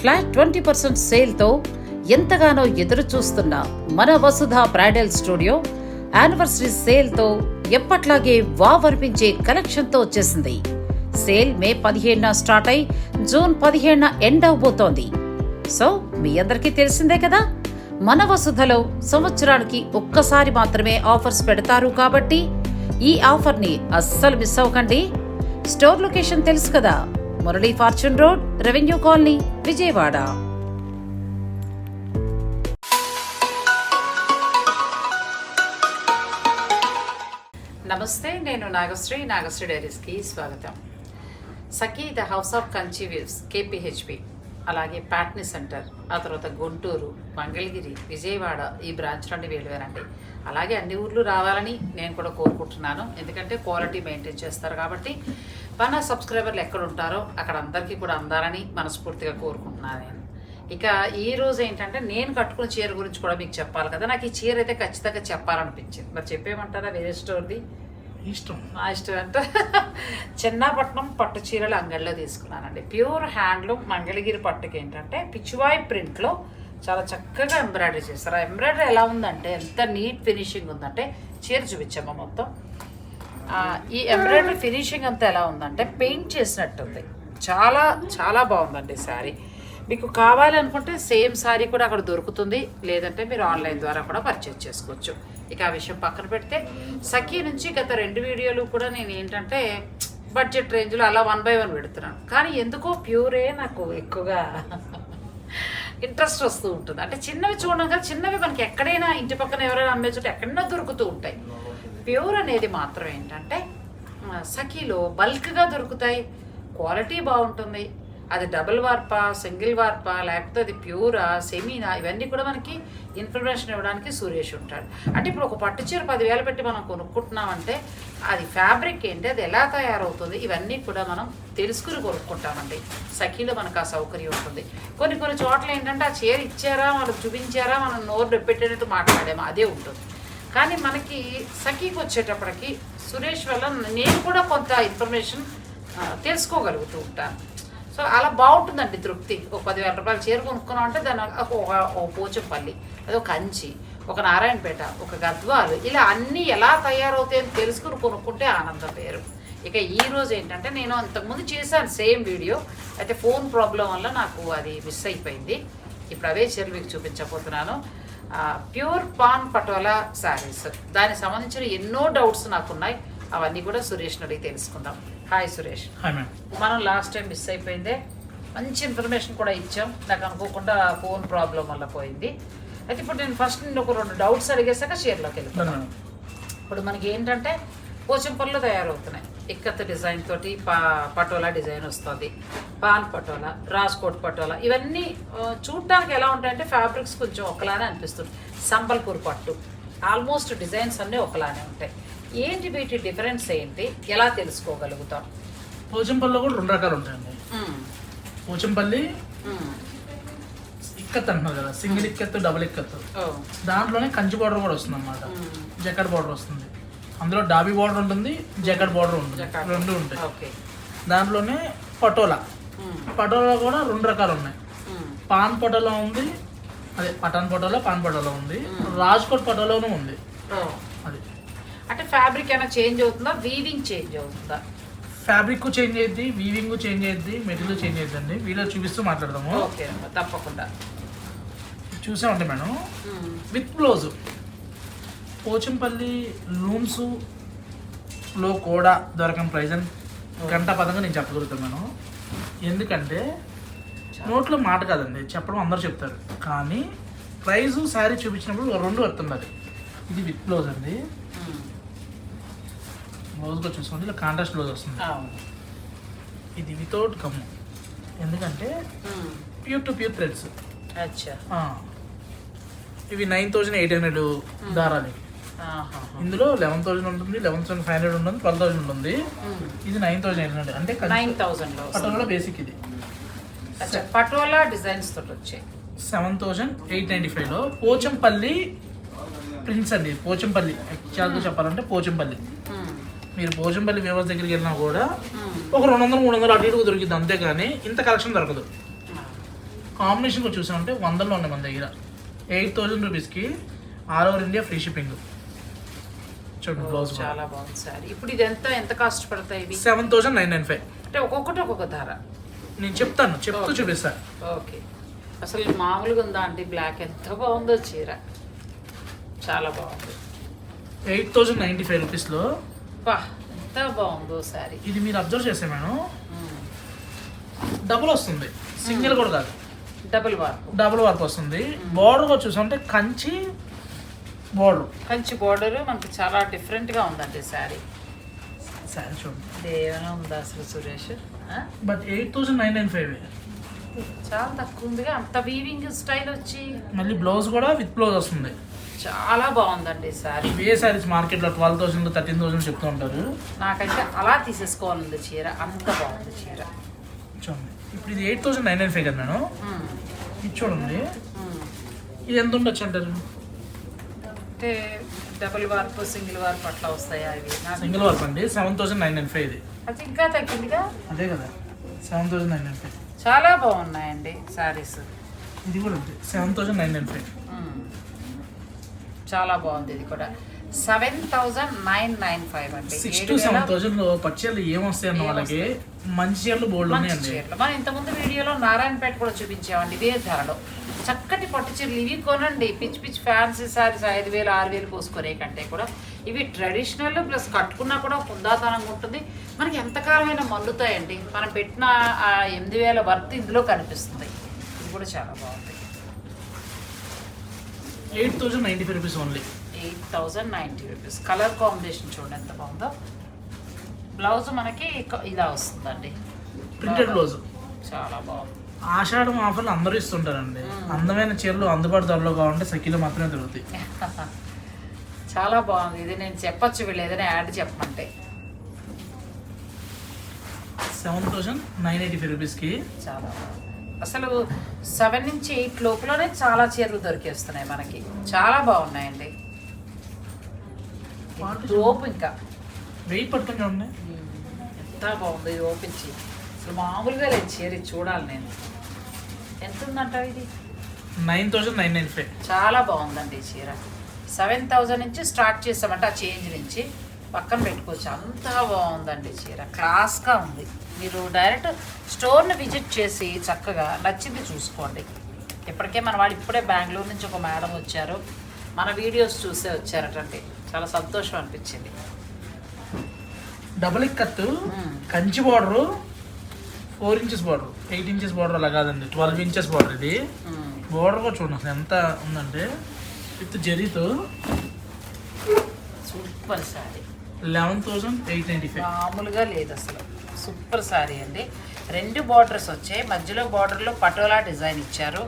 Flat 20% సేల్తో ఎంతగానో ఎదురు చూస్తున్న మన వసుధ బ్రైడల్ స్టూడియో యానివర్సరీ సేల్తో ఎప్పట్లాగే వావ్ అనిపించే కలెక్షన్తో వచ్చేసింది. సేల్ మే 15న స్టార్ట్ అయి జూన్ 15న ఎండ్ అవబోతోంది. సో మీ అందరికీ తెలిసిందే కదా, మన వసుధలో సంవత్సరానికి ఒక్కసారి మాత్రమే ఆఫర్స్ పెడతారు. కాబట్టి ఈ ఆఫర్ని అస్సలు మిస్ అవ్వకండి. స్టోర్ లొకేషన్ తెలుసు కదా, Murali fortune road, revenue colony, Vijayawada. నమస్తే, నేను నాగశ్రీ డైరీస్కి స్వాగతం. Sakhi the house of Kanchi weaves, KPHB, అలాగే ప్యాట్నీ సెంటర్, ఆ తర్వాత గుంటూరు, మంగళగిరి, విజయవాడ, ఈ బ్రాంచ్లన్నీ వేలువేరండి. అలాగే అన్ని ఊర్లు రావాలని నేను కూడా కోరుకుంటున్నాను. ఎందుకంటే క్వాలిటీ మెయింటైన్ చేస్తారు కాబట్టి మన సబ్స్క్రైబర్లు ఎక్కడ ఉంటారో అక్కడ అందరికీ కూడా అందాలని మనస్ఫూర్తిగా కోరుకుంటున్నాను నేను. ఇక ఈ రోజు ఏంటంటే నేను కట్టుకున్న చీర గురించి కూడా మీకు చెప్పాలి కదా. నాకు ఈ చీర అయితే ఖచ్చితంగా చెప్పాలనిపించింది. మరి చెప్పేయమంటారా? వేరే స్టోర్ది ఇష్టం, నా ఇష్టం అంటే చిన్నపట్నం పట్టు చీరలు అంగడిలో తీసుకున్నానండి. ప్యూర్ హ్యాండ్లూమ్ మంగళగిరి పట్టుకి ఏంటంటే పిచ్చువాయి ప్రింట్లో చాలా చక్కగా ఎంబ్రాయిడరీ చేస్తారు. ఆ ఎంబ్రాయిడరీ ఎలా ఉందంటే ఎంత నీట్ ఫినిషింగ్ ఉందంటే, చీర చూపించామా మొత్తం. ఈ ఎంబ్రాయిడరీ ఫినిషింగ్ అంతా ఎలా ఉందంటే పెయింట్ చేసినట్టుంది. చాలా చాలా బాగుందండి శారీ. మీకు కావాలనుకుంటే సేమ్ శారీ కూడా అక్కడ దొరుకుతుంది, లేదంటే మీరు ఆన్లైన్ ద్వారా కూడా పర్చేజ్ చేసుకోవచ్చు. ఇక ఆ విషయం పక్కన పెడితే, సఖీ నుంచి గత 2 వీడియోలు కూడా నేను ఏంటంటే బడ్జెట్ రేంజ్లో అలా 1 by 1 పెడుతున్నాను. కానీ ఎందుకో ప్యూరే నాకు ఎక్కువగా ఇంట్రెస్ట్ వస్తూ ఉంటుంది. అంటే చిన్నవి చూడడం కదా, చిన్నవి మనకి ఎక్కడైనా ఇంటి పక్కన ఎవరైనా అమ్మే చోట ఎక్కడైనా దొరుకుతూ ఉంటాయి. ప్యూర్ అనేది మాత్రం ఏంటంటే సఖీలో బల్క్గా దొరుకుతాయి, క్వాలిటీ బాగుంటుంది. అది డబుల్ వార్పా, సింగిల్ వార్పా, లేకపోతే అది ప్యూరా, సెమీనా, ఇవన్నీ కూడా మనకి ఇన్ఫర్మేషన్ ఇవ్వడానికి సురేష్ ఉంటాడు. అంటే ఇప్పుడు ఒక పట్టు చీర 10,000 పెట్టి మనం కొనుక్కుంటున్నామంటే అది ఫ్యాబ్రిక్ ఏంటి, అది ఎలా తయారవుతుంది, ఇవన్నీ కూడా మనం తెలుసుకుని కొనుక్కుంటామండి. సఖీలో మనకు ఆ సౌకర్యం ఉంటుంది. కొన్ని చోట్ల ఏంటంటే ఆ చీర ఇచ్చారా, మనకు చూపించారా, మనం నోరు పెట్టేటట్టు మాట్లాడాము, అదే ఉంటుంది. కానీ మనకి సఖీకి వచ్చేటప్పటికి సురేష్ వల్ల నేను కూడా కొంత ఇన్ఫర్మేషన్ తెలుసుకోగలుగుతూ ఉంటాను. సో అలా బాగుంటుందండి తృప్తి. ఒక 10,000 రూపాయలు చీర కొనుక్కున్నాం అంటే దాని ఒక పోచంపల్లి, అది ఒక కంచి, ఒక నారాయణపేట, ఒక గద్వాలు, ఇలా అన్నీ ఎలా తయారవుతాయని తెలుసుకుని కొనుక్కుంటే ఆనందం వేరు. ఇక ఈరోజు ఏంటంటే నేను అంతకుముందు చేశాను సేమ్ వీడియో, అయితే ఫోన్ ప్రాబ్లం వల్ల నాకు అది మిస్ అయిపోయింది. ఇప్పుడు అవే చీరలు మీకు చూపించబోతున్నాను. ప్యూర్ పాన్ పటోలా శారీస్, దానికి సంబంధించిన ఎన్నో డౌట్స్ నాకున్నాయి. అవన్నీ కూడా సురేష్ అడిగి తెలుసుకుందాం. హాయ్ సురేష్. Hi ma'am. మనం లాస్ట్ టైం మిస్ అయిపోయిందే, మంచి ఇన్ఫర్మేషన్ కూడా ఇచ్చాం. నాకు అనుకోకుండా ఫోన్ ప్రాబ్లం వల్ల పోయింది. అయితే ఇప్పుడు నేను ఫస్ట్ నేను ఒక 2 డౌట్స్ అడిగేసాక చీరలోకి వెళ్ళిపోతాను. ఇప్పుడు మనకి ఏంటంటే పోచంపల్లిలో తయారవుతున్నాయి. ఇక్కత్ డిజైన్ తోటి పటోలా డిజైన్ వస్తుంది, పాన్ పటోలా, రాజ్కోట్ పటోలా, ఇవన్నీ చూడటానికి ఎలా ఉంటాయంటే ఫ్యాబ్రిక్స్ కొంచెం ఒకలానే అనిపిస్తుంది. సంబల్పూర్ పట్టు, ఆల్మోస్ట్ డిజైన్స్ అన్నీ ఒకలానే ఉంటాయి. ఏంటి వీటి డిఫరెన్స్ ఏంటి, ఎలా తెలుసుకోగలుగుతాం? పోచంపల్లిలో కూడా 2 రకాలు ఉంటాయండి. పోచంపల్లి ఇక్కత్ అంటున్నారు కదా, సింగిల్ ఇక్కత్, డబుల్ ఇక్కత్. దాంట్లోనే కంచి బార్డర్ కూడా వస్తుంది అన్నమాట, జకట్ బార్డర్ వస్తుంది. అందులో డాబీ బార్డర్ ఉంటుంది, జకట్ బార్డర్ ఉంటుంది, 2 ఉంటాయి. దాంట్లోనే పటోలా కూడా 2 రకాలు ఉన్నాయి. పాన్ పటోలా ఉంది, అదే పటాన్ పటోలా, పాన్ పటోలా ఉంది, రాజ్కోట్ పటోలాను ఉంది. అది అంటే ఫ్యాబ్రిక్ ఏమైనా చేంజ్ అవుతుందా, వీవింగ్ చేంజ్ అవుతుందా? ఫ్యాబ్రిక్ చేంజ్ అయ్యింది, వీవింగ్ చేంజ్ అయ్యింది, మెటీరియల్ చేంజ్ అయ్యిందండి. వీడియో చూపిస్తూ మాట్లాడదాము. ఓకే, తప్పకుండా. చూసామంటే మేడం విత్ బ్లౌజ్ పోచంపల్లి లూమ్స్లో కూడా దొరకని ప్రైజ్ అని గంట పదంగా నేను చెప్పగలుగుతాను మేడం. ఎందుకంటే నోట్లో మాట కాదండి, చెప్పడం అందరూ చెప్తారు, కానీ ప్రైజు శారీ చూపించినప్పుడు 2 వస్తుందండి. ఇది విత్ బ్లౌజ్ అండి. బ్లౌజ్ కూడా చూసుకోండి, ఇలా కాంట్రాస్ట్ బ్లౌజ్ వస్తుంది. ఇది వితౌట్ గమ్ము, ఎందుకంటే ప్యూర్ టు ప్యూర్ థ్రెడ్స్. ఇవి 9,800 దారాలు. ఇందులో 11,000 ఉంటుంది, 11,500 ఉంటుంది, 12,000 ఉంటుంది. ఇది 9,800, అంటే 9,000 బేసిక్. ఇది పటోలా డిజైన్స్ తోటి వచ్చాయి 7,895లో. పోచంపల్లి ప్రింట్స్ అండి, పోచంపల్లి యాక్చువల్గా చెప్పాలంటే పోచంపల్లి. మీరు పోచంపల్లి వ్యూవర్స్ దగ్గరికి వెళ్ళినా కూడా ఒక 200-300 అటు ఇటు దొరికింది, అంతేగాని ఇంత కలెక్షన్ దొరకదు. కాంబినేషన్ కూడా చూసామంటే 100లో ఉన్నాయి మన దగ్గర. 8,000 రూపీస్కి all over India free shipping. చూడండి బ్లౌజ్ చాలా బాగుంది సారీ. ఇప్పుడు ఇది ఎంత కాస్ట్ పడతాయి ఇవి? 7,995. అంటే ఒక్కొక్కటి ఒక్కొక్క ధర. నేను చెప్తూ చూపిస్తాను. ఓకే. అసలు మామూలుగా ఉందా అండి? బ్లాక్ ఎంత బాగుందో చీర, చాలా బాగుంది. 8,095 రూపీస్లో బా ఎంత బాగుందో సారీ. ఇది మీరు అబ్జర్వ్ చేస్తే మేడం డబుల్ వస్తుంది, సింగిల్ కూడా కాదు, డబుల్ వర్క్ వస్తుంది. బార్డర్ కూడా చూసామంటే కంచి బార్డర్ మనకి చాలా డిఫరెంట్గా ఉందండి శారీ. చూడండి ఏమైనా ఉందా అసలు సురేష్? బట్ 8,995 చాలా తక్కువ ఉందిగా. అంత వీవింగ్ స్టైల్ వచ్చి మళ్ళీ బ్లౌజ్ కూడా విత్ బ్లౌజ్ వస్తుంది. చాలా బాగుందండి సారీ. ఏ శారీస్ మార్కెట్లో 12,000 13,000 చెప్తూ ఉంటారు. నాకైతే అలా తీసేసుకోవాలండి చీర, అంత బాగుంది చీర. చూడండి ఇప్పుడు ఇది 8,995 కదా మేడం. ఇది చూడండి ఇది ఎంత ఉండొచ్చు అంటారు? అంటే డబుల్ వార్ప్ సింగిల్ వార్ప్ అట్లా వస్తాయా ఇవి? సింగిల్ వార్ప్ అండి 7,995 ఇది. అది ఇంకా తగ్గిందిగా. అదే కదా 7,995. చాలా బాగున్నాయండి శారీస్. ఇది కూడా ఉంది 7,995. చాలా బాగుంది ఇది కూడా. 7,995 అండి. 6,000 to 7,000 పచ్చళ్ళు ఏమొస్తాయి అన్న వాళ్ళకి మంచి చీరలు బోల్డ్ ఉన్నాయండి. మనం ఇంతకుముందు వీడియోలో నారాయణపేట కూడా చూపించామండి ఇదే ధరలో. చక్కటి పట్టు చీరలు ఇవి కొనండి. పిచ్చి ఫ్యాన్సీ శారీస్ 5,000 6,000 పోసుకునే కంటే కూడా ఇవి ట్రెడిషనల్ ప్లస్ కట్టుకున్నా కూడా కుందాతనంగా ఉంటుంది. మనకి ఎంతకాలమైనా మల్లుతాయండి. మనం పెట్టిన 8,000 వర్త్ ఇందులో కనిపిస్తుంది. ఇది కూడా చాలా బాగుంది. 8,095 rupees only. 8,090 rupees. Colour combination చూడండి ఎంత బాగుందో. బ్లౌజ్ మనకి ఇలా వస్తుందండి, ప్రింటెడ్ బ్లౌజ్. చాలా బాగుంది. ఆషాఢం ఆఫర్లు అందరూ ఇస్తుంటారండి. అందమైన చీరలు అందుబాటు ధరలో కావాలంటే సఖీలో మాత్రమే దొరుకుతాయి. చాలా బాగుంది. ఇది నేను చెప్పొచ్చు, వీళ్ళు ఏదైనా యాడ్ చెప్పమంటే. 7,985 రూపీస్కి చాలా బాగుంది. అసలు 7 నుంచి 8 లోపలనే చాలా చీరలు దొరికేస్తున్నాయి మనకి. చాలా బాగున్నాయండి. ఓపు ఇంకా వెయిట్ పట్టుకుని ఉన్నాయి. ఎంత బాగుంది ఇది ఓపించి. అసలు మామూలుగా లేదు చీర. చూడాలి నేను. ఎంత ఉందంట ఇది? 9,995. చాలా బాగుందండి ఈ చీర. 7,000 నుంచి స్టార్ట్ చేస్తామంటే ఆ చేంజ్ నుంచి పక్కన పెట్టుకోవచ్చు. అంతా బాగుందండి చీర, క్లాస్గా ఉంది. మీరు డైరెక్ట్ స్టోర్ని విజిట్ చేసి చక్కగా నచ్చింది చూసుకోండి. ఇప్పటికే మన వాళ్ళు ఇప్పుడే బెంగళూరు నుంచి ఒక మేడం వచ్చారు, మన వీడియోస్ చూసే వచ్చారటండి. చాలా సంతోషం అనిపించింది. Double ikat Kanchi border 4 inches border, 8 inches border అలా కాదండి, 12 ఇంచెస్ బార్డర్. ఇది బార్డర్ కూడా చూడండి అసలు ఎంత ఉందంటే విత్ జరీతో. సూపర్ శారీ. 11,895. మామూలుగా లేదు అసలు. సూపర్ శారీ అండి. 2 బార్డర్స్ వచ్చాయి. మధ్యలో బార్డర్లో పటోలా డిజైన్ ఇచ్చారు,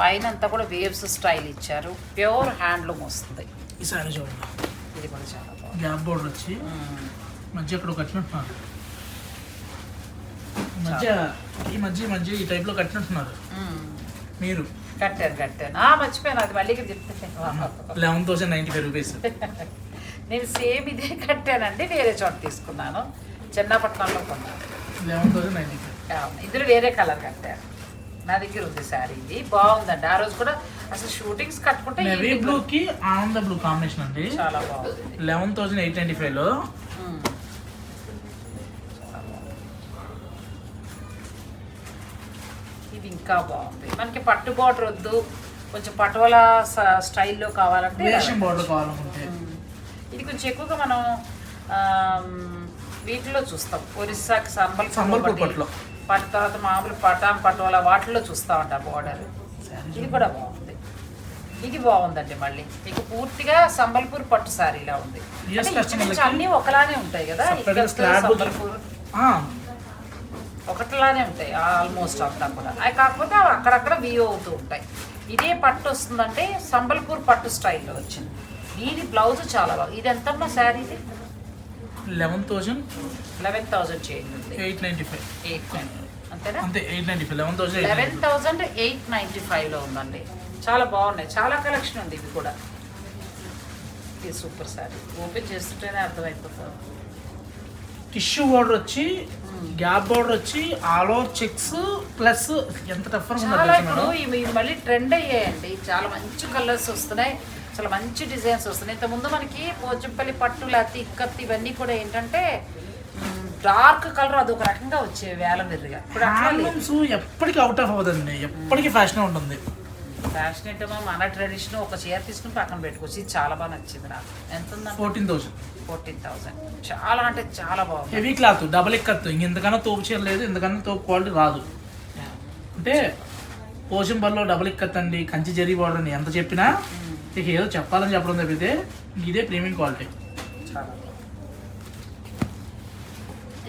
పైన అంతా కూడా వేవ్స్ స్టైల్ ఇచ్చారు. ప్యూర్ హ్యాండ్లూమ్ వస్తుంది ఈ శారీ చూడండి. ఇది కూడా చాలా బాగుంది. గ్యాప్ బార్డర్ వచ్చి మధ్య ఎక్కడ కట్టినట్టున్నారు. మధ్య ఈ టైప్లో కట్టినట్టున్నారు. మీరు కట్టాను మర్చిపోయాను. అది మళ్ళీ చెప్తే 11,095 రూపీస్. నేను సేమ్ ఇదే కట్టానండి, వేరే చోట తీసుకున్నాను. చెన్నపట్నంలో కొన్నాను. 11,095. ఇందులో వేరే కలర్ కట్టాను. నా దగ్గర ఉంది శారీ. ఇది బాగుందండి. ఆ రోజు కూడా అసలు షూటింగ్స్ కట్టుకుంటే నేవీ బ్లూకి ఆనంద బ్లూ కాంబినేషన్ అండి. చాలా బాగుంది. 11,895లో. ఇది ఇంకా బాగుంది. మనకి పట్టు బార్డర్ వద్దు, కొంచెం పటోలా స్టైల్లో కావాలంటే బార్డర్ కావాలనుకుంటే ఇది కొంచెం ఎక్కువగా మనం వీటిలో చూస్తాం. ఒరిస్సాకి సంబల్పూర్ పట్టులో, పట్టు తర్వాత మామూలు పటాన్ పటోలా వాటిల్లో చూస్తూ ఉంటాం బార్డర్. ఇది కూడా బాగుంది. ఇది బాగుందండి. మళ్ళీ మీకు పూర్తిగా సంబల్పూర్ పట్టు శారీలా ఉంది. అన్నీ ఒకలానే ఉంటాయి కదా, సంబల్పూర్ ఒకటిలానే ఉంటాయి ఆల్మోస్ట్ అంతా కూడా. అవి కాకపోతే అవి అక్కడక్కడ వీవ్ అవుతూ ఉంటాయి. ఇదే పట్టు వస్తుందంటే సంబల్పూర్ పట్టు స్టైల్లో వచ్చింది. దీని బ్లౌజ్ చాలా బాగుంది. ఇది ఎంతమ్మా శారీ? ఇది 11,000 చేయండి. 895 అంతేనా? అంతే 895. 11,895లో ఉందండి. చాలా బాగున్నాయి. చాలా కలెక్షన్ ఉంది. ఇవి కూడా ఇది సూపర్ శారీ. ఓపెన్ చేస్తుంటేనే అర్థమైపోతుంది. టిష్యూ బోర్డర్ వచ్చి గ్యాప్ బోర్డర్ వచ్చి ఆల్ ఓవర్ చెక్స్ ప్లస్ ఎంత టఫ్ చాలా ఇప్పుడు ఇవి మళ్ళీ ట్రెండ్ అయ్యాయండి. చాలా మంచి కలర్స్ వస్తున్నాయి, చాలా మంచి డిజైన్స్ వస్తున్నాయి. ఇంతకుముందు మనకి పోచంపల్లి పట్టు లేకపోతే ఇక్కత్ ఇవన్నీ కూడా ఏంటంటే డార్క్ కలర్ అదొక రకంగా వచ్చేవి వేల మీదుగా. ఇప్పుడు హ్యాండ్లూమ్స్ ఎప్పటికీ అవుట్ ఆఫ్ అవ్వదండి, ఎప్పటికీ ఫ్యాషన్ ఉంటుంది. ఫ్యాషన్ అంటే మన ట్రెడిషన్ ఒక చీర తీసుకుని పక్కన పెట్టుకోవచ్చు. ఇది చాలా బాగా నచ్చింది నాకు. ఎంత ఉందండి? 14,000. చాలా అంటే చాలా బాగుంది. హెవీ క్లాత్, డబల్ ఎక్కత్తు. ఇంతకన్నా తోపు చీర లేదు, ఇంతకన్నా తోపు క్వాలిటీ రాదు. అంటే పోచంపల్లిలో డబల్ ఎక్కత్ అండి, కంచి జరీ బార్డర్ అని ఎంత చెప్పినా ఇక ఏదో చెప్పాలని చెప్పడం తప్పితే ఇదే ప్రీమియం క్వాలిటీ. చాలా బాగుంది.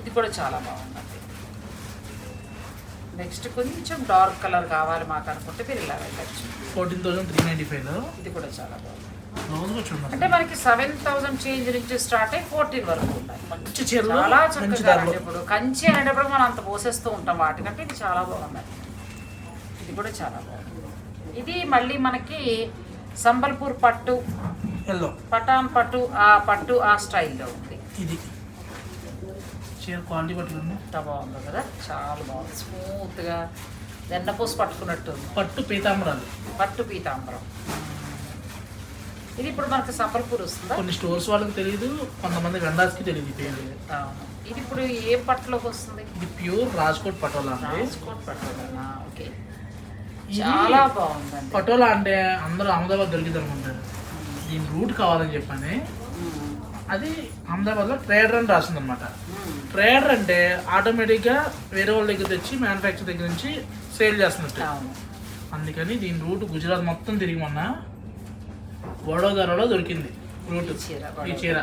ఇది కూడా చాలా బాగుందండి. నెక్స్ట్ కొంచెం డార్క్ కలర్ కావాలి మాకు అనుకుంటే మీరు ఇలా వెళ్ళచ్చు. 14,395. ఇది కూడా చాలా బాగుంది. చూడండి, అంటే మనకి 7,000 చేంజ్ నుంచి స్టార్ట్ అయ్యి 14 వరకు ఉన్నాయి. మంచి చీరలు, చాలా చక్కగా. ఇప్పుడు కంచి అనేటప్పుడు మనం అంత పోసేస్తూ ఉంటాం వాటికంటే ఇది చాలా బాగుంది. ఇది కూడా చాలా బాగుంది. ఇది మళ్ళీ మనకి సంబల్పూర్ పట్టు, పటాన్ పట్టు, ఆ స్టైల్లో ఉంది. ఇది చీర క్వాలిటీ పట్టుకుంది. ఎంత బాగుంది కదా, చాలా బాగుంది. స్మూత్గా వెన్నపూసి పట్టుకున్నట్టు ఉంది. పట్టు పీతాంబరాలు, పట్టు పీతాంబరం. ఇది ఇప్పుడు మనకి సంబల్పూర్ వస్తుందా? కొన్ని స్టోర్స్ వాళ్ళకి తెలియదు, కొంతమంది వెండర్స్కి తెలియదు పేరు. ఇది ఇప్పుడు ఏ పట్టులోకి వస్తుంది? ఇది ప్యూర్ రాజ్కోట్ పటోలా. రాజ్కోట్ పటోలా. ఓకే, చాలా బాగుందండి. పటోలా అంటే అందరూ అహ్మదాబాద్ దొరికింది అనుకుంటారు. దీని రూట్ కావాలని చెప్పని అది అహ్మదాబాద్లో ట్రేడర్ అని రాసింది అనమాట. ట్రేడర్ అంటే ఆటోమేటిక్గా వేరే వాళ్ళ దగ్గర తెచ్చి మ్యానుఫ్యాక్చర్ దగ్గర నుంచి సేల్ చేస్తున్నట్టు. అందుకని దీని రూట్ గుజరాత్ మొత్తం తిరిగి మొన్న వడోదరలో దొరికింది రూట్ ఈ చీర.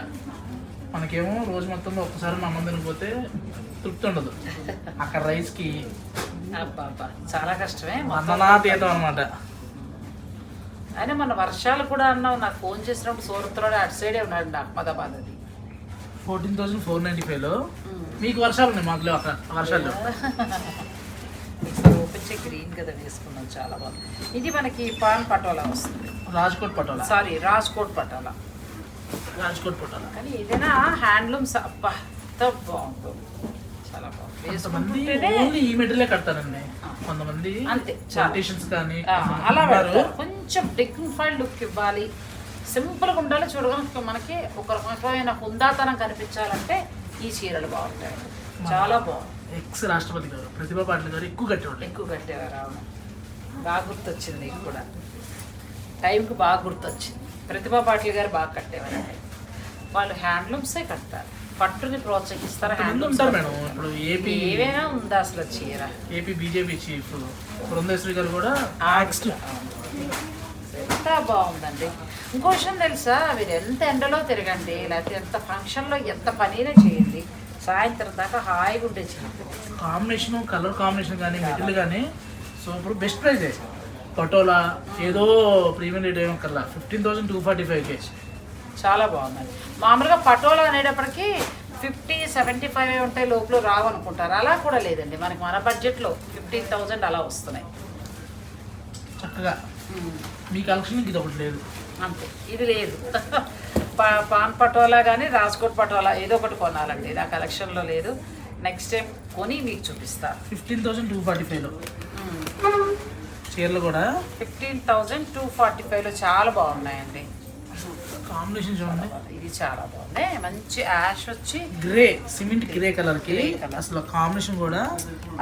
మనకేమో రోజు మొత్తంలో ఒక్కసారి మా అమ్మ తినిపోతే తృప్తి ఉండదు. అక్కడ రైస్కి చాలా కష్టమే తీయటం అనమాట. అయినా మన వర్షాలు కూడా అన్నావు. నాకు ఫోన్ చేసినప్పుడు సూరత్లో అటు సైడే ఉన్నాడు అహ్మదాబాద్. అది 14,495లో. మీకు వర్షాలు ఉన్నాయి, మాకు లేవు అక్కడ వర్షాలు. ఓపెన్ చే గ్రీన్ కదా వేసుకున్నాం, చాలా బాగుంది. ఇది మనకి పాన్ పటోలా వస్తుంది. రాజ్కోట్ పటోలా, సారీ రాజ్కోట్ పటోలా. రాజ్కోట్ పటోలా. కానీ ఏదైనా హ్యాండ్లూమ్స్ అబ్బా ఎంత బాగుంటుంది, చాలా బాగుంది. ఓన్లీ ఈ మెటీరియల్ కడతారండి కొంతమంది, అంతే. కానీ అలా కొంచెం డిగ్నిఫైడ్ లుక్ ఇవ్వాలి, సింపుల్గా ఉండాలి. చూడడానికి మనకి ఒక రకమైన హుందాతనం కనిపించాలంటే ఈ చీరలు బాగుంటాయి. చాలా బాగుంది. ఎక్స్ రాష్ట్రపతి గారు ప్రతిభా పాటిల్ గారు ఎక్కువ కట్టేవారు. అవును, బాగా గుర్తొచ్చింది నీకు కూడా. టైంకి బాగా గుర్తొచ్చింది. ప్రతిభా పాటిల్ గారు బాగా కట్టేవారు. వాళ్ళు హ్యాండ్లూమ్సే కడతారు, పట్టుని ప్రోత్సహిస్తారు. ఉంటారు మేడం. ఇప్పుడు ఏపీ ఏవైనా ఉందా అసలు చీర? ఏపీ బీజేపీ చీఫ్ బృందేశ్వరి గారు కూడా ఎంత బాగుందండి. ఇంకో విషయం తెలుసా, మీరు ఎంత ఎండలో తిరగండి, లేకపోతే ఎంత ఫంక్షన్లో ఎంత పనినే చేయండి, సాయంత్రం దాకా హాయిగా ఉండే చీర. కాంబినేషన్, కలర్ కాంబినేషన్ కానీ మెటీరియల్ కానీ సూపర్. Best price Patola. ఏదో ప్రీమియం రేట్ ఏమో కల్లా 15,245. చాలా బాగుందండి. మామూలుగా పటోలా అనేటప్పటికి 50-75 ఉంటాయి, లోపల రావు అనుకుంటారు. అలా కూడా లేదండి, మనకి మన బడ్జెట్లో 15,000 అలా వస్తున్నాయి చక్కగా. మీ కలెక్షన్ ఇది ఒకటి లేదు అంతే, ఇది లేదు. పాన్ పటోలా కానీ రాజ్కోట్ పటోలా ఏదో ఒకటి కొనాలండి, నా కలెక్షన్లో లేదు. నెక్స్ట్ టైం కొని మీకు చూపిస్తా. 15,245లో చీరలు కూడా 15,245లో చాలా బాగున్నాయండి. కాంబినేషన్ చూడండి, ఇది చాలా బాగుంది. మంచి యాష్ వచ్చి గ్రే, సిమెంట్ గ్రే కలర్కి అసలు కాంబినేషన్ కూడా.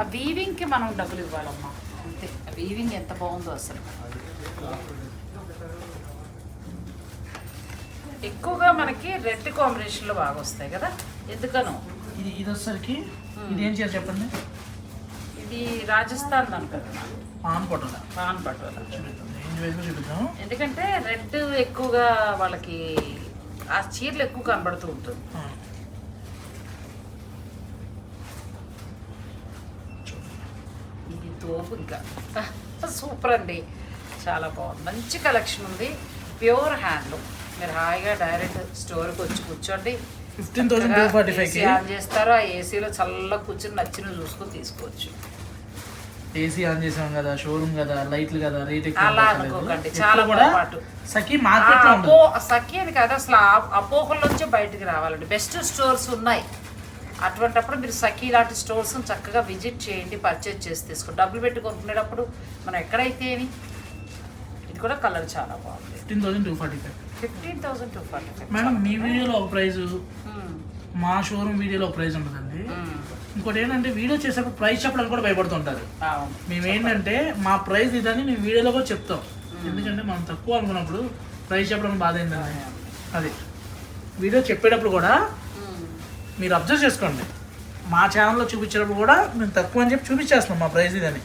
ఆ వీవింగ్కి మనం డబ్బులు ఇవ్వాలమ్మా, అంతే. ఆ వీవింగ్ ఎంత బాగుందో అసలు. ఎక్కువగా మనకి రెడ్ కాంబినేషన్లో బాగా వస్తాయి కదా, ఎందుకనో. ఇది వచ్చేసరికి ఇది ఏం చేయాలి చెప్పండి. ఇది రాజస్థాన్ అనుకుంటున్నా. పాన్ పటోలా. పాన్ పటోలా చూపిద్దాం. ఎందుకంటే రెడ్ ఎక్కువగా వాళ్ళకి ఆ చీరలు ఎక్కువ కనబడుతూ ఉంటుంది. ఇది తోపు ఇంకా సూపర్ అండి, చాలా బాగుంది. మంచి కలెక్షన్ ఉంది, ప్యూర్ హ్యాండ్లూమ్. మీరు హాయిగా డైరెక్ట్ స్టోర్కి వచ్చి కూర్చోండి. 15,245 ఆన్ చేస్తారు, ఆ ఏసీలో చల్లగా కూర్చొని నచ్చిన చూసుకొని తీసుకోవచ్చు. ఏసీ ఆన్ చేసాం కదా, షోరూమ్ కదా, లైట్లు కదా, రేట్ అలా అనుకోకండి. చాలా కూడా సఖీ మార్కెట్ సఖీ అని కాదు, అసలు అపోహల్లోంచి బయటికి రావాలండి. బెస్ట్ స్టోర్స్ ఉన్నాయి, అటువంటప్పుడు మీరు సఖీ లాంటి స్టోర్స్ చక్కగా విజిట్ చేయండి, పర్చేజ్ చేసి తీసుకోండి. డబ్బులు పెట్టి కొనుక్కునేటప్పుడు మనం ఎక్కడైతే ఇది కూడా కలర్ చాలా బాగుంది. 15,245. 15,245. మేడం మీ వీడియోలో ఒక ప్రైస్, మా షోరూమ్ వీడియోలో ఒక ప్రైస్ ఉంటుందండి. ఇంకోటి ఏంటంటే వీడియో చేసేటప్పుడు ప్రైస్ చెప్పడానికి కూడా భయపడుతుంటారు. మేము ఏంటంటే మా ప్రైస్ ఇదని మేము వీడియోలో కూడా చెప్తాం. ఎందుకంటే మనం తక్కువ అనుకున్నప్పుడు ప్రైస్ చెప్పడానికి బాధ ఏంటండి. అది వీడియో చెప్పేటప్పుడు కూడా మీరు అబ్జర్వ్ చేసుకోండి. మా ఛానల్లో చూపించేటప్పుడు కూడా మేము తక్కువ అని చెప్పి చూపించేస్తున్నాం మా ప్రైస్ ఇదని.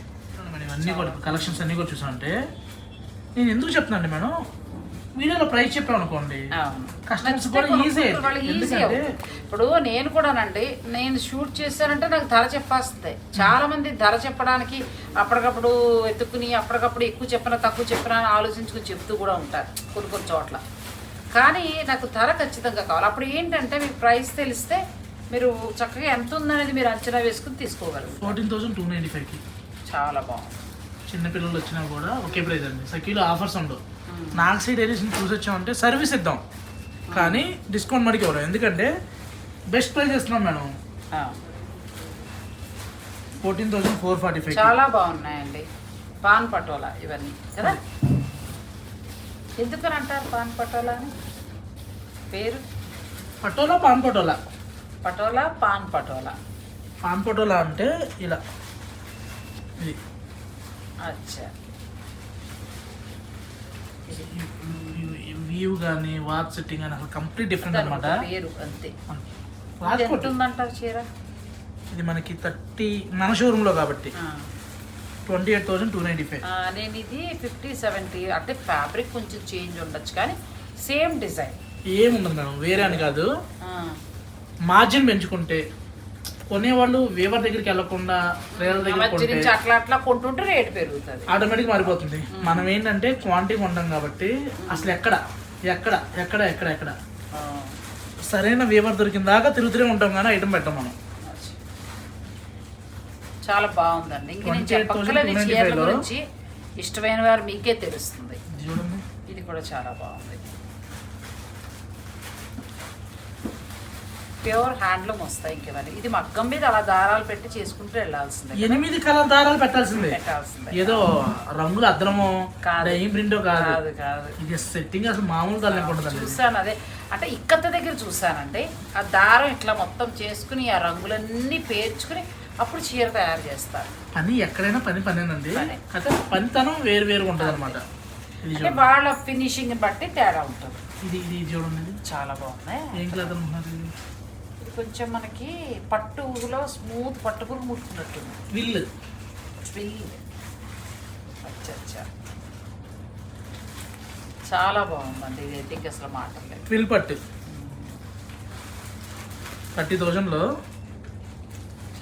మేడం అన్నీ కూడా కలెక్షన్స్ అన్నీ కూడా చూసామంటే నేను ఎందుకు చెప్తున్నాను మేడం, వీడియోలో ప్రైస్ చెప్పాం అనుకోండి కస్టమర్స్ కూడా ఈజీ. ఎందుకంటే ఇప్పుడు నేను కూడానండి, నేను షూట్ చేశానంటే నాకు ధర చెప్పేస్తుంది. చాలా మంది ధర చెప్పడానికి అప్పటికప్పుడు వెతుక్కుని అప్పటికప్పుడు ఎక్కువ చెప్పినా తక్కువ చెప్పినా అని ఆలోచించుకుని చెప్తూ కూడా ఉంటారు కొన్ని చోట్ల. కానీ నాకు ధర ఖచ్చితంగా కావాలి. అప్పుడు ఏంటంటే మీకు ప్రైస్ తెలిస్తే మీరు చక్కగా ఎంత ఉందనేది మీరు అంచనా వేసుకుని తీసుకోగలరు. 14,295కి చాలా బాగుంది. చిన్నపిల్లలు వచ్చినా కూడా ఒకే ప్రైస్ అండి. సఖీలో ఆఫర్స్ ఉండవు. నాకు సైడ్ ఏరియాస్ని చూసి వచ్చామంటే సర్వీస్ ఇద్దాం కానీ డిస్కౌంట్ మడికి ఇవ్వడం. ఎందుకంటే బెస్ట్ ప్రైస్ ఇస్తున్నాం మేడం. 14,445. చాలా బాగున్నాయండి. పాన్ పటోలా ఇవన్నీ కదా. ఎందుకని అంటారు పాన్ పటోలా అని పేరు? Patola pan patola. Patola pan patola. Pan patola అంటే ఇలా ఇది. అచ్చా. వ్యూ కానీ వాచ్ సెట్టింగ్ కానీ అసలు కంప్లీట్ డిఫరెంట్ అనమాట. పేరు అంతే. ఎంత ఉందంటారు చీర? ఇది మనకి 30 మన షోరూంలో కాబట్టి 28,295. నేను ఇది 50-70 అంటే ఫ్యాబ్రిక్ కొంచెం చేంజ్ ఉండొచ్చు కానీ సేమ్ డిజైన్ ఏముండదు మేడం. వేరే అని కాదు, మార్జిన్ పెంచుకుంటే కొనేవాళ్ళు వేవర్ దగ్గరికి వెళ్ళకుండా వేరే దగ్గర అట్లా కొంటుంటే రేట్ పెరుగుతుంది, ఆటోమేటిక్ మారిపోతుంది. మనం ఏంటంటే క్వాంటిటీ కొంటాం కాబట్టి అసలు ఎక్కడ ఎక్కడ ఎక్కడ ఎక్కడ ఎక్కడ సరైన వేవర్ దొరికిన దాకా తిరుగుతూనే ఉంటాం కానీ ఐటమ్ పెట్టాం మనం. చాలా బాగుందండి. ఇంక నేను చెప్పక్కర్లేదు చీరల గురించి, ఇష్టమైన వారు మీకే తెలుస్తుంది. చూడండి ఇది కూడా చాలా బాగుంది. ప్యూర్ హ్యాండ్లూమ్ వస్తాయి. ఇంకేమని ఇది మగ్గం మీద అలా దారాలు పెట్టి చేసుకుంటూ వెళ్ళాల్సిందే. 8 కలర్ దారాలు పెట్టాల్సిందే. ఏదో రంగులు అద్దరమో ఏం ప్రింటో కాదు కాదు. ఇది సెట్టింగ్ అసలు మామూలు కలర్ చూసాను. అదే అంటే ఇక్కత్త దగ్గర చూసానంటే ఆ దారం ఇట్లా మొత్తం చేసుకుని ఆ రంగులన్నీ పేర్చుకుని అప్పుడు చీర తయారు చేస్తారు. పని ఎక్కడైనా పనేనండి. పనితనం వేరు వేరుగా ఉంటుంది అనమాట. అంటే వాళ్ళ ఫినిషింగ్ బట్టి తేడా ఉంటుంది. ఇది ఇది చూడండి చాలా బాగుంది. ఏం కలర్ అనుకుంటున్నారు? ఇది కొంచెం మనకి పట్టులో స్మూత్ పట్టుకుని ముట్టుకున్నట్టుంది. విల్ అచ్చా చాలా బాగుందండి. ఇది అయితే ఇంక అసలు మాటలేదు. ట్విల్ పట్టు 30,000లో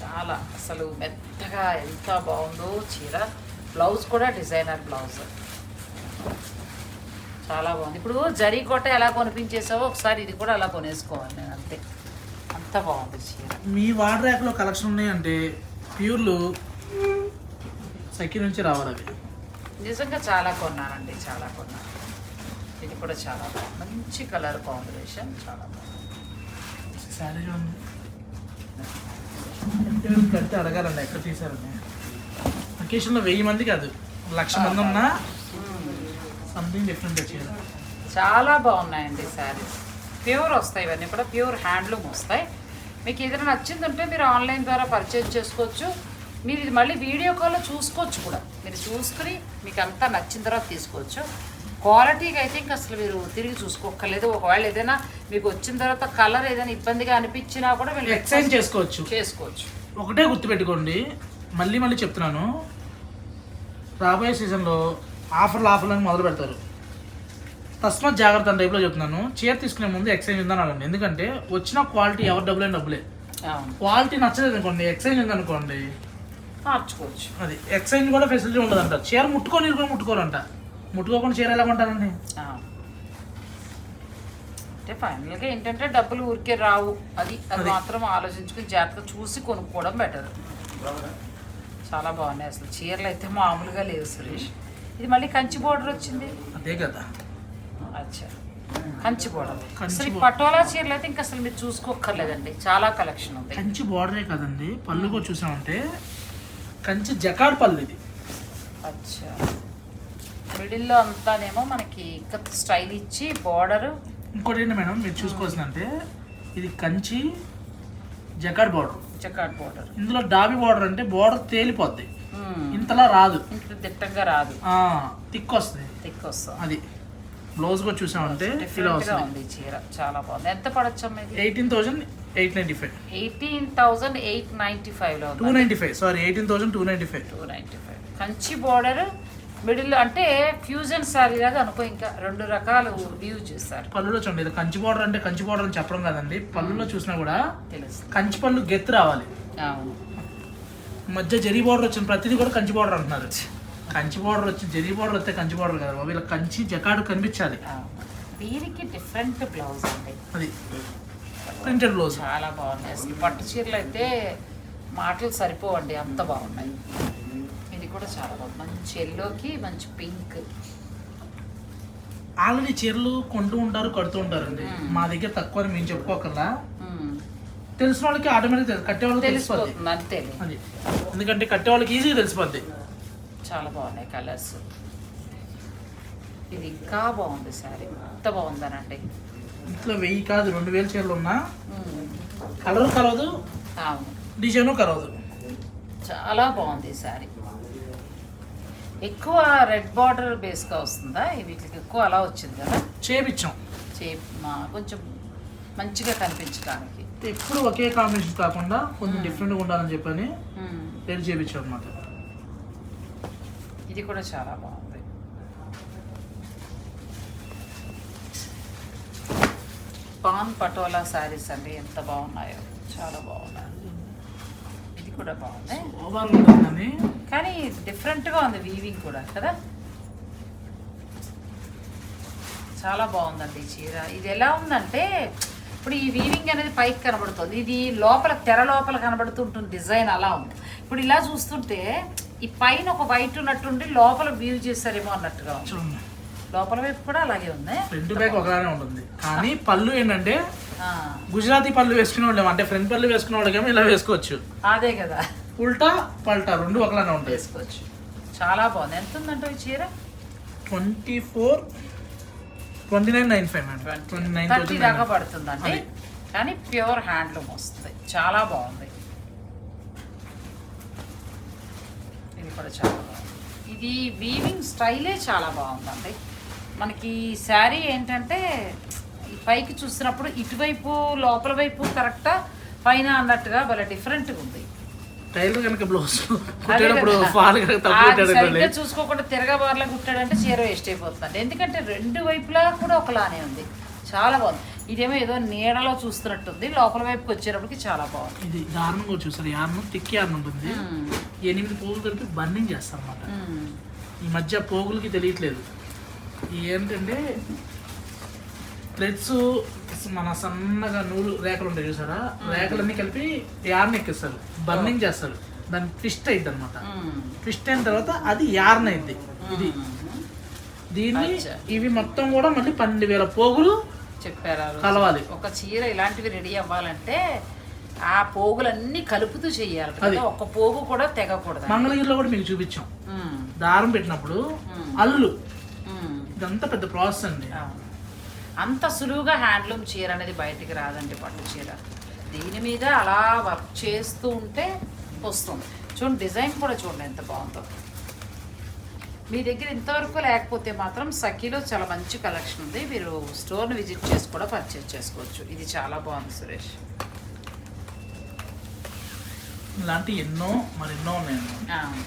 చాలా అసలు మెత్తగా ఎంత బాగుందో చీర. బ్లౌజ్ కూడా డిజైనర్ బ్లౌజ్ చాలా బాగుంది. ఇప్పుడు జరీ కోట ఎలా కొనిపించేసావో ఒకసారి ఇది కూడా అలా కొనేసుకోవాలి నేను, అంతే. అంత బాగుంది చీర. మీ వార్డ్ ర్యాక్లో కలెక్షన్ ఉన్నాయంటే ప్యూర్లు సఖీ నుంచి రావాలి. అవి నిజంగా చాలా కొన్నానండి, చాలా కొన్నాను. ఇది కూడా చాలా బాగుంది. మంచి కలర్ కాంబినేషన్, చాలా బాగుంది. శారీ చూడండి. కడితే అడగాలండి ఎక్కడ తీసారని. అకేషన్లో 1000 మంది కాదు 1,00,000 మంది ఉన్నా సంథింగ్ డిఫరెంట్ వచ్చేది. చాలా బాగున్నాయండి శారీస్. ప్యూర్ వస్తాయి, ఇవన్నీ కూడా ప్యూర్ హ్యాండ్లూమ్ వస్తాయి. మీకు ఏదైనా నచ్చిందంటే మీరు ఆన్లైన్ ద్వారా పర్చేజ్ చేసుకోవచ్చు. మీరు ఇది మళ్ళీ వీడియో కాల్లో చూసుకోవచ్చు కూడా. మీరు చూసుకుని మీకు అంతా నచ్చిన తర్వాత తీసుకోవచ్చు. క్వాలిటీకి అయితే ఇంకా అసలు మీరు తిరిగి చూసుకోక్కర్లేదు. ఒకవేళ ఏదైనా మీకు వచ్చిన తర్వాత కలర్ ఏదైనా ఇబ్బందిగా అనిపించినా కూడా మీరు ఎక్స్చేంజ్ చేసుకోవచ్చు. ఒకటే గుర్తుపెట్టుకోండి, మళ్ళీ మళ్ళీ చెప్తున్నాను, రాబోయే సీజన్లో ఆఫర్లు అని మొదలు పెడతారు. తస్మాత్ జాగ్రత్త అని టైప్లో చెప్తున్నాను. చీర తీసుకునే ముందు ఎక్స్చేంజ్ ఉందని అడగండి. ఎందుకంటే వచ్చిన క్వాలిటీ ఎవరు డబ్బులే. క్వాలిటీ నచ్చలేదు అనుకోండి, ఎక్స్చేంజ్ ఉందనుకోండి మార్చుకోవచ్చు. అది ఎక్స్చేంజ్ కూడా ఫెసిలిటీ ఉండదంట. చీర ముట్టుకోరంట. ముట్టుకోకుండా చీర ఎలా కొంటారండి? అంటే ఫైనల్గా ఏంటంటే డబ్బులు ఊరికే రావు. అది మాత్రం ఆలోచించుకుని జాగ్రత్తగా చూసి కొనుక్కోవడం బెటర్. చాలా బాగున్నాయి అసలు చీరలు అయితే మామూలుగా లేవు సురేష్. ఇది మళ్ళీ కంచి బోర్డర్ వచ్చింది. అదే కదా. అచ్చా కంచి బోర్డర్. అసలు ఈ పటోలా చీరలు అయితే ఇంకా అసలు మీరు చూసుకోక్కర్లేదండి, చాలా కలెక్షన్ ఉంది. కంచి బోర్డరే కదండి, పళ్ళు కూడా చూసామంటే కంచి జకాడ్ పళ్ళు ఇది. అచ్చా, మిడిల్లో అంతానేమో మనకి ఇక్కత్ స్టైల్ ఇచ్చి బోర్డర్. ఇంకోటి ఏంటి మేడం మీరు చూసుకోవాల్సిందంటే ఇది Kanchi jacquard border. Jacquard border. ఇందులో డాబీ బోర్డర్ అంటే బోర్డర్ తేలిపోద్ది, ఇంతలా రాదు, ఇంత దిట్టంగా రాదు, థిక్ వస్తుంది. థిక్ వస్తుంది. అది బ్లౌజ్ కూడా చూసామంటే ఇలా వస్తుంది. చీర చాలా బాగుంది. ఎంత పడొచ్చమ్మా ఇది? 18,895. 18,895లో 295 సారీ 18,295. 295. కంచి బోర్డర్ మిడిల్ అంటే ఫ్యూజన్ శారీ లాగా అనుకో, ఇంకా రెండు రకాలు వ్యూ చేస్తారు. పళ్ళులో చూడండి, ఇది కంచి బోర్డర్ అంటే కంచి బోర్డర్ అని చెప్పడం కాదండి, పళ్ళులో చూసినా కూడా తెలుసు కంచి పళ్ళు గెత్తు రావాలి. అవును, మధ్య జరీ బోర్డర్ వచ్చిన ప్రతిదీ కూడా కంచి బోర్డర్ అంటున్నారు. కంచి బోర్డర్ వచ్చి జరీ బోర్డర్ వస్తే కంచి బోర్డర్ కదా, వీళ్ళ కంచి జకాడు కనిపించాలి. వీరికి డిఫరెంట్ బ్లౌజ్ అండి, అది ప్రింటెడ్ బ్లౌజ్. చాలా బాగున్నాయి అసలు. పట్టు చీరలు అయితే మాటలు సరిపోవండి, అంత బాగున్నాయి. ఇది కూడా చాలా బాగుంది, మంచి ఎల్లోకి మంచి పింక్. ఆల్రెడీ చీరలు కొంటూ ఉంటారు, కడుతూ ఉంటారండి. మా దగ్గర తక్కువ అని మేము చెప్పుకోకల్లా, తెలిసిన వాళ్ళకి ఆటోమేటిక్ కట్టే వాళ్ళకి తెలిసిపోద్ది అంతే. అది ఎందుకంటే కట్టే వాళ్ళకి ఈజీగా తెలిసిపోద్ది. చాలా బాగున్నాయి కలర్స్. ఇది ఇంకా బాగుంది శారీ, ఎంత బాగుందనండి. ఇంట్లో 1000 కాదు 2000 చీరలు ఉన్నా కలర్ కలవదు, అవును, డిజైన్ కలవదు. చాలా బాగుంది ఈ శారీ. ఎక్కువ రెడ్ బార్డర్ బేస్గా వస్తుందా? వీటికి ఎక్కువ అలా వచ్చింది కదా, చేపించాం కొంచెం మంచిగా కనిపించడానికి. ఎప్పుడు ఒకే కాంబినేషన్ కాకుండా కొంచెం డిఫరెంట్గా ఉండాలని చెప్పని పేరు చేపించాం అన్నమాట. ఇది కూడా చాలా బాగుంది. పాన్ పటోలా శారీస్ అండి, ఎంత బాగున్నాయో, చాలా బాగున్నాయి. ఇది కూడా బాగుంది కానీ డిఫరెంట్గా ఉంది వీవింగ్ కూడా కదా, చాలా బాగుందండి ఈ చీర. ఇది ఎలా ఉందంటే ఇప్పుడు ఈ వీవింగ్ అనేది పైకి కనబడుతుంది, ఇది లోపల తెర లోపల కనబడుతుంటుంది డిజైన్, అలా ఉంది. ఇప్పుడు ఇలా చూస్తుంటే ఈ పైన ఒక వైట్ ఉన్నట్టుండి లోపల వీవ్ చేస్తారేమో అన్నట్టుగా ఉంది. లోపల వైపు కూడా అలాగే ఉంది, ఫ్రంట్ బ్యాక్ ఒకలానే ఉంటుంది. కానీ పళ్ళు ఏంటంటే గుజరాతీ పళ్ళు వేసుకునే వాళ్ళేమో, అంటే ఫ్రంట్ పళ్ళు వేసుకునే వాళ్ళకేమో ఇలా వేసుకోవచ్చు. అదే కదా, ఉల్టా పల్టా రెండు ఒకలానే ఉంటాయి, వేసుకోవచ్చు. చాలా బాగుంది. ఎంత ఉందంటే ఈ చీర? 29,995 30 దాకా పడుతుందండి. కానీ ప్యూర్ హ్యాండ్లూమ్ వస్తుంది, చాలా బాగుంది. ఇది కూడా చాలా బాగుంది. ఇది వీవింగ్ స్టైలే చాలా బాగుందండి. మనకి శారీ ఏంటంటే ఈ పైకి చూసినప్పుడు ఇటువైపు లోపల వైపు కరెక్టా పైన అన్నట్టుగా భలే డిఫరెంట్గా ఉంది. టైలర్ కనుక బ్లౌజ్ సరిగ్గా చూసుకోకుండా తిరగబార్లా కుట్టాడంటే చీర వేస్ట్ అయిపోతుంది. ఎందుకంటే రెండు వైపులా కూడా ఒకలానే ఉంది, చాలా బాగుంది. ఇదేమో ఏదో నీడలో చూస్తున్నట్టుంది, లోపల వైపుకి వచ్చేటప్పటికి చాలా బాగుంది. ఇది దారుణం కూడా చూస్తారు, యార్నం తిక్కి యార్నం ఉంటుంది. 8 పోగులు కలిపి బర్నింగ్ చేస్తారు అన్నమాట. ఈ మధ్య పోగులకి తెలియట్లేదు ఏంటంటే థ్రెడ్స్ మన సన్నగా నూలు రేఖలు ఉంటాయి చూసారా, రేఖలన్నీ కలిపి యార్న్ ఎక్కిస్తారు, బర్నింగ్ చేస్తారు. దాన్ని ట్విస్ట్ అయింది అనమాట. ట్విస్ట్ అయిన తర్వాత అది యార్న్ అయింది. ఇది దీన్ని ఇవి మొత్తం కూడా మళ్ళీ 12,000 పోగులు చెప్పారు కలవాలి. ఒక చీర ఇలాంటివి రెడీ అవ్వాలంటే ఆ పోగులన్నీ కలుపుతూ చెయ్యాలి, ఒక పోగు కూడా తెగకూడదు. మంగళగిరిలో కూడా మీకు చూపించాం, దారం పెట్టినప్పుడు అల్లు, ఇదంతా పెద్ద ప్రాసెస్ అండి. అంత సులువుగా హ్యాండ్లూమ్ చీర అనేది బయటికి రాదండి, పట్టు చీర. దీని మీద అలా వర్క్ చేస్తూ ఉంటే వస్తుంది. చూడండి డిజైన్ కూడా చూడండి ఎంత బాగుందో. మీ దగ్గర ఇంతవరకు లేకపోతే మాత్రం సఖీలో చాలా మంచి కలెక్షన్ ఉంది, మీరు స్టోర్ని విజిట్ చేసి కూడా పర్చేజ్ చేసుకోవచ్చు. ఇది చాలా బాగుంది సురేష్. ఇలాంటి ఎన్నో మరెన్నో ఉన్నాయండి.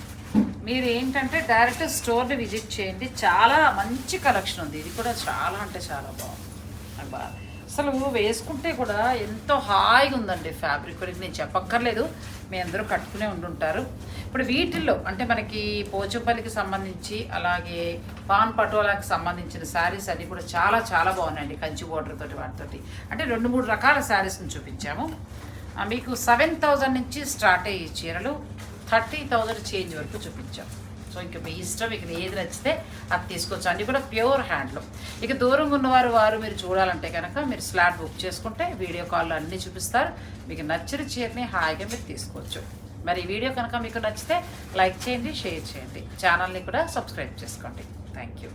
మీరు ఏంటంటే డైరెక్ట్ స్టోర్ని విజిట్ చేయండి, చాలా మంచి కలెక్షన్ ఉంది. ఇది కూడా చాలా అంటే చాలా బాగుంది. అసలు వేసుకుంటే కూడా ఎంతో హాయిగా ఉందండి ఫ్యాబ్రిక్. నేను చెప్పక్కర్లేదు, మీ అందరూ కట్టుకునే ఉంటుంటారు. ఇప్పుడు వీటిల్లో అంటే మనకి పోచంపల్లికి సంబంధించి అలాగే పాన్ పటోలాకి సంబంధించిన శారీస్ అన్నీ కూడా చాలా చాలా బాగున్నాయండి. కంచి బోర్డర్ తోటి వాటితోటి అంటే 2-3 రకాల శారీస్ని చూపించాము మీకు. 7,000 నుంచి స్టార్ట్ అయ్యే చీరలు 30,000 చేంజ్ వరకు చూపించాం. సో ఇంక మీ ఇష్టం, మీకు ఏది నచ్చితే అది తీసుకోవచ్చు. అన్నీ కూడా ప్యూర్ హ్యాండ్లూమ్. ఇక దూరంగా ఉన్నవారు మీరు చూడాలంటే కనుక మీరు స్లాట్ బుక్ చేసుకుంటే వీడియో కాల్లో అన్నీ చూపిస్తారు. మీకు నచ్చిన చీరని హాయిగా మీరు తీసుకోవచ్చు. మరి ఈ వీడియో కనుక మీకు నచ్చితే లైక్ చేయండి, షేర్ చేయండి, ఛానల్ని కూడా సబ్స్క్రైబ్ చేసుకోండి. Thank you.